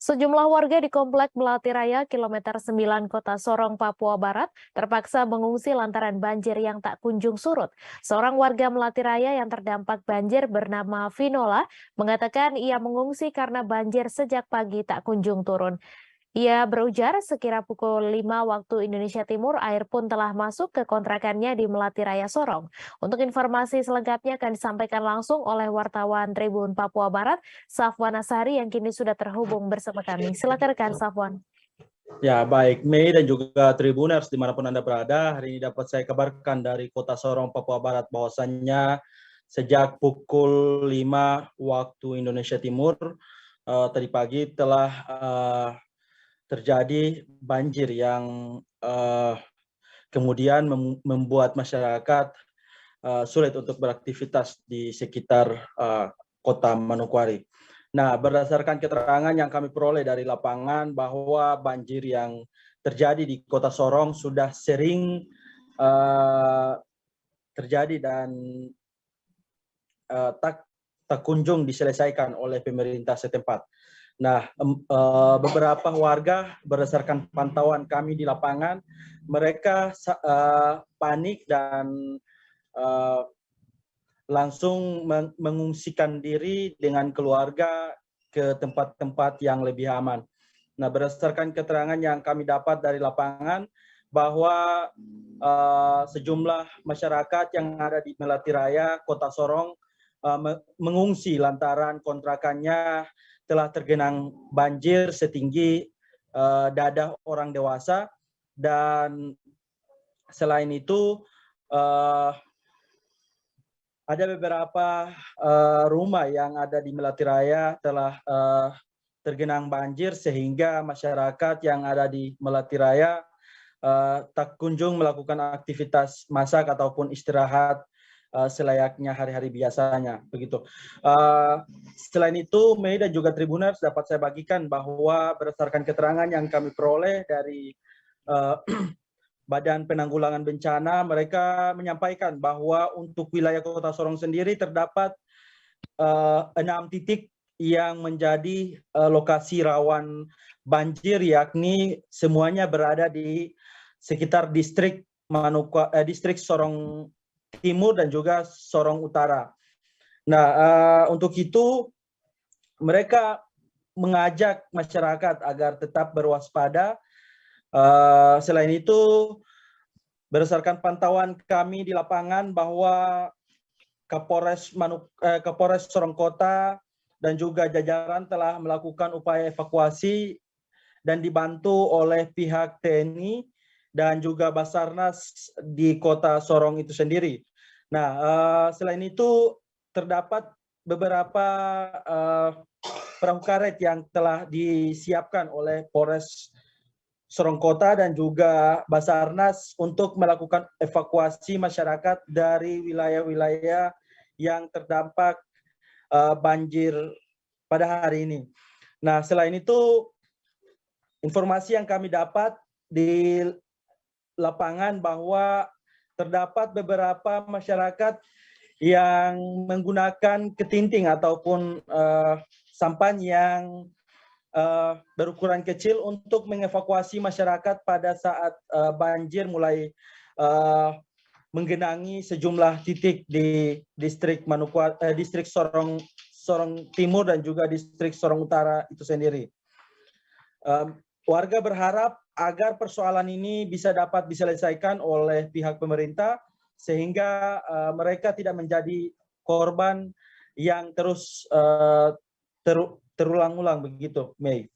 Sejumlah warga di Komplek Melati Raya, Kilometer 9, Kota Sorong, Papua Barat, terpaksa mengungsi lantaran banjir yang tak kunjung surut. Seorang warga Melati Raya yang terdampak banjir bernama Vinola mengatakan ia mengungsi karena banjir sejak pagi tak kunjung turun. Ia berujar sekira pukul 5 waktu Indonesia Timur air pun telah masuk ke kontrakannya di Melati Raya Sorong. Untuk informasi selengkapnya akan disampaikan langsung oleh wartawan Tribun Papua Barat, Safwan Asari yang kini sudah terhubung bersama kami. Silakan rekan Safwan. Ya, baik Mei dan juga Tribuners dimanapun Anda berada, hari ini dapat saya kabarkan dari Kota Sorong, Papua Barat bahwasannya sejak pukul 5 waktu Indonesia Timur tadi pagi telah terjadi banjir yang kemudian membuat masyarakat sulit untuk beraktivitas di sekitar kota Manokwari. Nah, berdasarkan keterangan yang kami peroleh dari lapangan bahwa banjir yang terjadi di Kota Sorong sudah sering terjadi dan tak kunjung diselesaikan oleh pemerintah setempat. Nah, beberapa warga berdasarkan pantauan kami di lapangan, mereka panik dan langsung mengungsikan diri dengan keluarga ke tempat-tempat yang lebih aman. Nah, berdasarkan keterangan yang kami dapat dari lapangan, bahwa sejumlah masyarakat yang ada di Melati Raya, Kota Sorong, mengungsi lantaran kontrakannya telah tergenang banjir setinggi dada orang dewasa, dan selain itu ada beberapa rumah yang ada di Melati Raya telah tergenang banjir sehingga masyarakat yang ada di Melati Raya tak kunjung melakukan aktivitas masak ataupun istirahat selayaknya hari-hari biasanya, begitu. Selain itu, Mei dan juga Tribuners, dapat saya bagikan bahwa berdasarkan keterangan yang kami peroleh dari Badan Penanggulangan Bencana, mereka menyampaikan bahwa untuk wilayah Kota Sorong sendiri terdapat 6 titik yang menjadi lokasi rawan banjir, yakni semuanya berada di sekitar distrik Sorong Timur dan juga Sorong Utara. Nah, untuk itu mereka mengajak masyarakat agar tetap berwaspada. Selain itu, berdasarkan pantauan kami di lapangan bahwa Kapolres Sorong Kota dan juga jajaran telah melakukan upaya evakuasi dan dibantu oleh pihak TNI dan juga Basarnas di Kota Sorong itu sendiri. Nah, selain itu terdapat beberapa perahu karet yang telah disiapkan oleh Polres Sorong Kota dan juga Basarnas untuk melakukan evakuasi masyarakat dari wilayah-wilayah yang terdampak banjir pada hari ini. Nah, selain itu, informasi yang kami dapat di lapangan bahwa terdapat beberapa masyarakat yang menggunakan ketinting ataupun sampan yang berukuran kecil untuk mengevakuasi masyarakat pada saat banjir mulai menggenangi sejumlah titik di distrik distrik Sorong Timur dan juga distrik Sorong Utara itu sendiri. Warga berharap agar persoalan ini bisa dapat diselesaikan oleh pihak pemerintah sehingga mereka tidak menjadi korban yang terus terulang-ulang, begitu, Mei.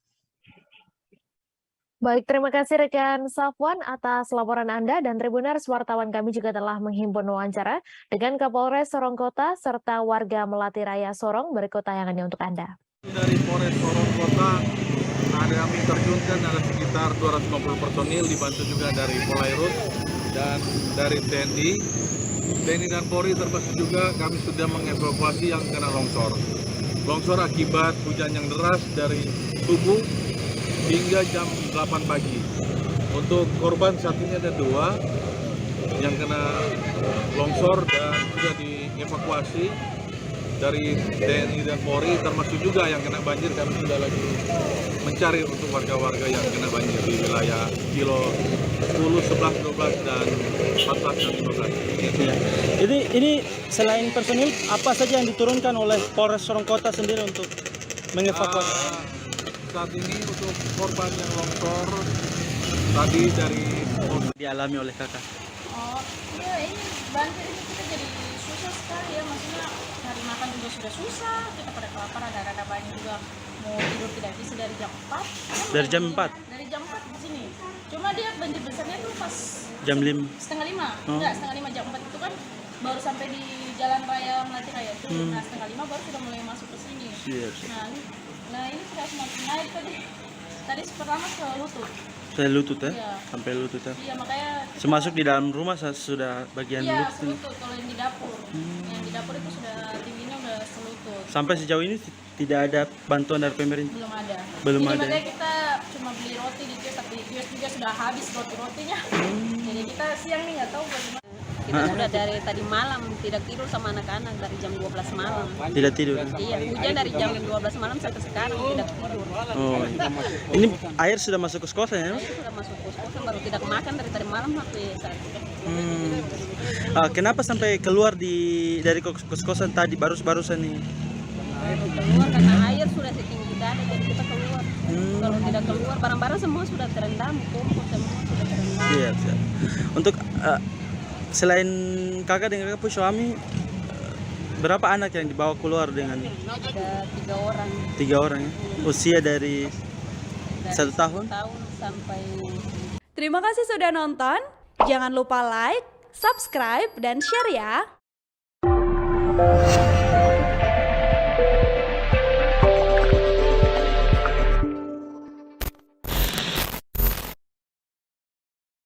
Baik, terima kasih rekan Safwan atas laporan Anda, dan Tribuners, wartawan kami juga telah menghimpun wawancara dengan Kapolres Sorong Kota serta warga Melati Raya Sorong. Berikut tayangannya untuk Anda. Dari Polres Sorong Kota, ada kami terjunkan ada sekitar 250 personil, dibantu juga dari Polairut dan dari TNI dan Polri, termasuk juga kami sudah mengevakuasi yang kena longsor. Longsor akibat hujan yang deras dari subuh hingga jam 8 pagi. Untuk korban saat ini ada 2 yang kena longsor dan sudah dievakuasi dari TNI dan Polri, termasuk juga yang kena banjir kami sudah lagi mencari untuk warga-warga yang kena banjir di wilayah kilo 10, 11, 12, dan 14 dan 15. Ya. Ini selain personil, apa saja yang diturunkan oleh Polres Sorong Kota sendiri untuk mengevakuasi? Saat ini untuk korban yang longsor tadi dari Dialami oleh kakak. Oh iya, ini banjir ini kita jadi susah sekali ya, maksudnya cari makan juga sudah susah, kita pada kelaparan, ada banyak juga mau tidur tidak bisa dari jam 4. Dari jam 4? Dari jam 4 di sini. Cuma dia banjir besarnya tuh pas Jam 5? setengah 5. Oh. Enggak, setengah 5 jam 4 itu kan baru sampai di Jalan Raya Melati Raya itu. Nah, setengah 5 baru sudah mulai masuk ke sini. Siap. Nah ini sudah semakin naik tadi. Tadi pertama ke lutut. Saya lutut ya? Iya. Sampai lutut ya? Iya, makanya kita- Semasuk di dalam rumah sudah bagian iya, lutut. selutut kalau yang di dapur. Yang di dapur itu sudah tingginya udah selutut. Sampai sejauh ini tidak ada bantuan dari pemerintah. Belum ada. Belum Jadi ada. makanya kita cuma beli roti di kios, tapi di kios juga sudah habis roti-rotinya. Jadi kita siang nih nggak tahu bagaimana. Kita sudah dari tadi malam tidak tidur sama anak-anak dari jam 12 malam. Tidak tidur. Iya, hujan dari jam 12 malam sampai sekarang tidak tidur. Oh, ini air sudah masuk ke kosan ya? Saya sudah masuk kos-kosan baru tidak makan dari tadi malam sampai saat ini. Kenapa sampai keluar dari kos-kosan tadi barusan nih? Baru keluar karena air sudah setinggi dada jadi kita keluar. Kalau tidak keluar barang-barang semua sudah terendam, kompor semua sudah terendam. Iya, siap. Untuk selain kakak dan kakak suami, berapa anak yang dibawa keluar dengan? Ada 3 orang. 3 orang ya? Usia dari 1 tahun? 1 tahun sampai. Terima kasih sudah nonton. Jangan lupa like, subscribe, dan share ya.